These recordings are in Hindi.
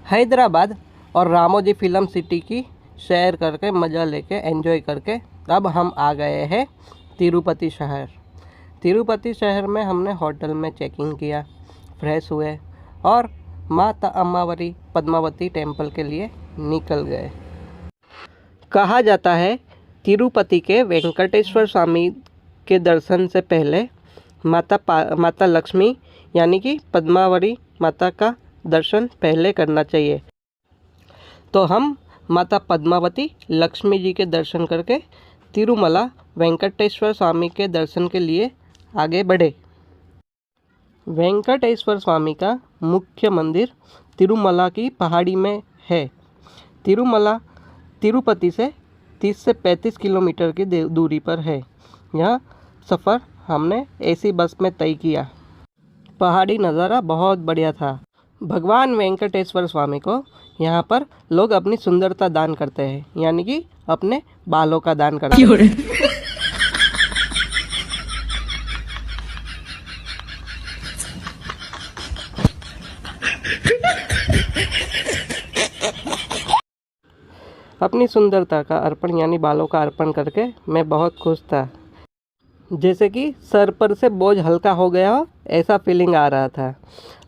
हैदराबाद और रामोजी फिल्म सिटी की सैर करके मज़ा लेके एंजॉय करके अब हम आ गए हैं तिरुपति शहर। तिरुपति शहर में हमने होटल में चेकिंग किया, फ्रेश हुए और माता अम्मावरी पद्मावती टेम्पल के लिए निकल गए। कहा जाता है तिरुपति के वेंकटेश्वर स्वामी के दर्शन से पहले माता लक्ष्मी यानी कि पद्मावती माता का दर्शन पहले करना चाहिए। तो हम माता पद्मावती लक्ष्मी जी के दर्शन करके तिरुमला वेंकटेश्वर स्वामी के दर्शन के लिए आगे बढ़े। वेंकटेश्वर स्वामी का मुख्य मंदिर तिरुमला की पहाड़ी में है। तिरुमला तिरुपति से 30 से 35 किलोमीटर की दूरी पर है। यह सफ़र हमने एसी बस में तय किया। पहाड़ी नज़ारा बहुत बढ़िया था। भगवान वेंकटेश्वर स्वामी को यहाँ पर लोग अपनी सुंदरता दान करते हैं, यानी कि अपने बालों का दान करते हैं। अपनी सुंदरता का अर्पण यानी बालों का अर्पण करके मैं बहुत खुश था, जैसे कि सर पर से बोझ हल्का हो गया हो ऐसा फीलिंग आ रहा था।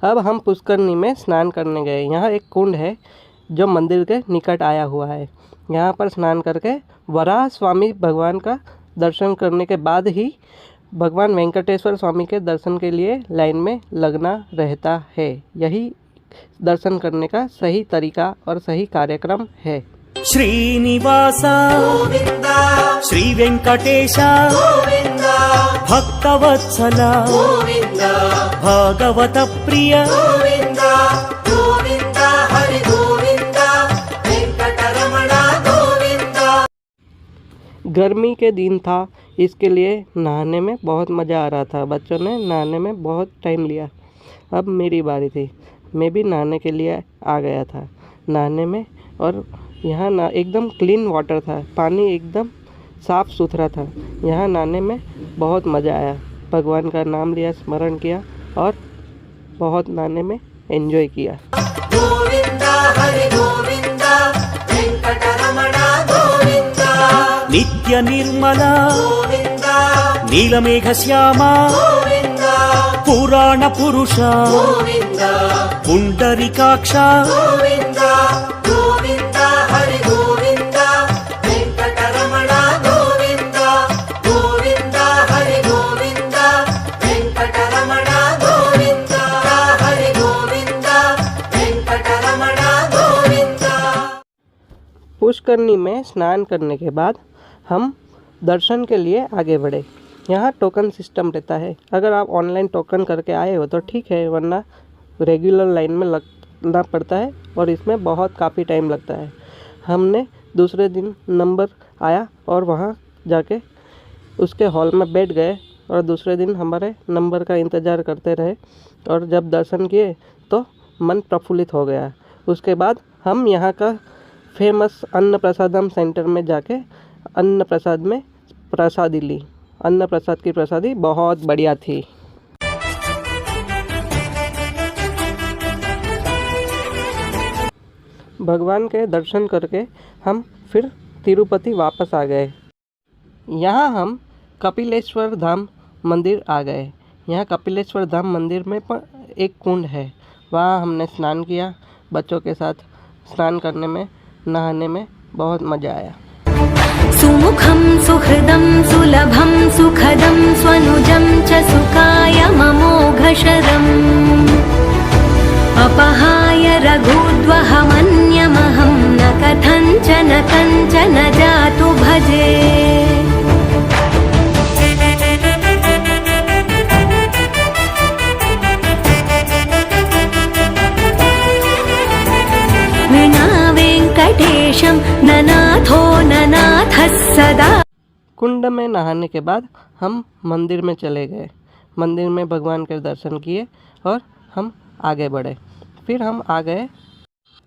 अब हम पुष्करनी में स्नान करने गए। यहाँ एक कुंड है जो मंदिर के निकट आया हुआ है। यहाँ पर स्नान करके वराह स्वामी भगवान का दर्शन करने के बाद ही भगवान वेंकटेश्वर स्वामी के दर्शन के लिए लाइन में लगना रहता है। यही दर्शन करने का सही तरीका और सही कार्यक्रम है। श्रीनिवास गोविंदा, श्री वेंकटेशा गोविंदा, भक्तवत्सला गोविंदा, भागवत प्रिय गोविंदा, गोविंदा हरि गोविंदा, वेंकटरमणा गोविंदा। गर्मी के दिन था, इसके लिए नहाने में बहुत मज़ा आ रहा था। बच्चों ने नहाने में बहुत टाइम लिया। अब मेरी बारी थी। मैं भी नहाने के लिए आ गया था नहाने में। और यहाँ ना एकदम क्लीन वाटर था, पानी एकदम साफ़ सुथरा था। यहाँ नहाने में बहुत मज़ा आया। भगवान का नाम लिया, स्मरण किया और बहुत नहाने में एंजॉय किया। गोविंदा हरि गोविंदा, वेंकटरमणा गोविंदा, नित्य निर्मला गोविंदा, नीलमेघ श्यामा गोविंदा, पुराण पुरुषा गोविंदा, पुंडरीकाक्षा गोविंदा, गोविंदा हरि गोविंदा, वेंकटरमणा गोविंदा, गोविंदा हरि गोविंदा, वेंकटरमणा गोविंदा, हरि गोविंदा, वेंकटरमणा गोविंदा। पुष्करनी में स्नान करने के बाद हम दर्शन के लिए आगे बढ़े। यहाँ टोकन सिस्टम रहता है। अगर आप ऑनलाइन टोकन करके आए हो तो ठीक है, वरना रेगुलर लाइन में लगना पड़ता है और इसमें काफ़ी टाइम लगता है। हमने दूसरे दिन नंबर आया और वहाँ जाके उसके हॉल में बैठ गए और दूसरे दिन हमारे नंबर का इंतज़ार करते रहे। और जब दर्शन किए तो मन प्रफुल्लित हो गया। उसके बाद हम यहाँ का फेमस अन्न प्रसादम सेंटर में जाके अन्न प्रसाद में प्रसादी ली। अन्न प्रसाद की प्रसादी बहुत बढ़िया थी। भगवान के दर्शन करके हम फिर तिरुपति वापस आ गए। यहाँ हम कपिलेश्वर धाम मंदिर आ गए। यहाँ कपिलेश्वर धाम मंदिर में पर एक कुंड है, वहाँ हमने स्नान किया। बच्चों के साथ स्नान करने में, नहाने में बहुत मज़ा आया। सुमुखं सुहृदं सुलभं सुखदं स्वनुजं च सुखाय ममोघशरम् अपहाय रघुद्वहमन्यमहं न कथञ्चन जातु भजे। विना वेंकटेशं ननाथो ननाथः सदा। कुंड में नहाने के बाद हम मंदिर में चले गए। मंदिर में भगवान के दर्शन किए और हम आगे बढ़े। फिर हम आ गए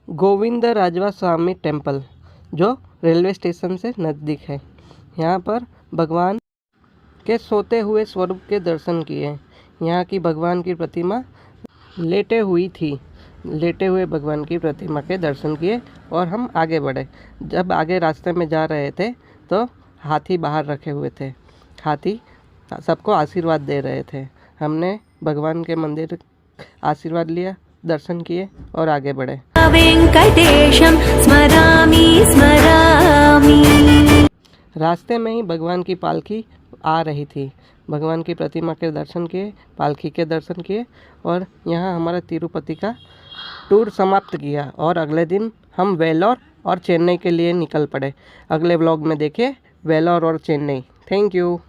गोविंद राजवा स्वामी टेम्पल, जो रेलवे स्टेशन से नज़दीक है। यहाँ पर भगवान के सोते हुए स्वरूप के दर्शन किए। यहाँ की भगवान की प्रतिमा लेटे हुई थी। लेटे हुए भगवान की प्रतिमा के दर्शन किए और हम आगे बढ़े। जब आगे रास्ते में जा रहे थे तो हाथी बाहर रखे हुए थे। हाथी सबको आशीर्वाद दे रहे थे। हमने भगवान के मंदिर आशीर्वाद लिया, दर्शन किए और आगे बढ़े। वेंकटेशं स्मरामि स्मरामि। रास्ते में ही भगवान की पालकी आ रही थी। भगवान की प्रतिमा के दर्शन किए, पालकी के दर्शन किए और यहाँ हमारा तिरुपति का टूर समाप्त किया। और अगले दिन हम वेलोर और चेन्नई के लिए निकल पड़े। अगले व्लॉग में देखें वेलोर और चेन्नई। Thank you.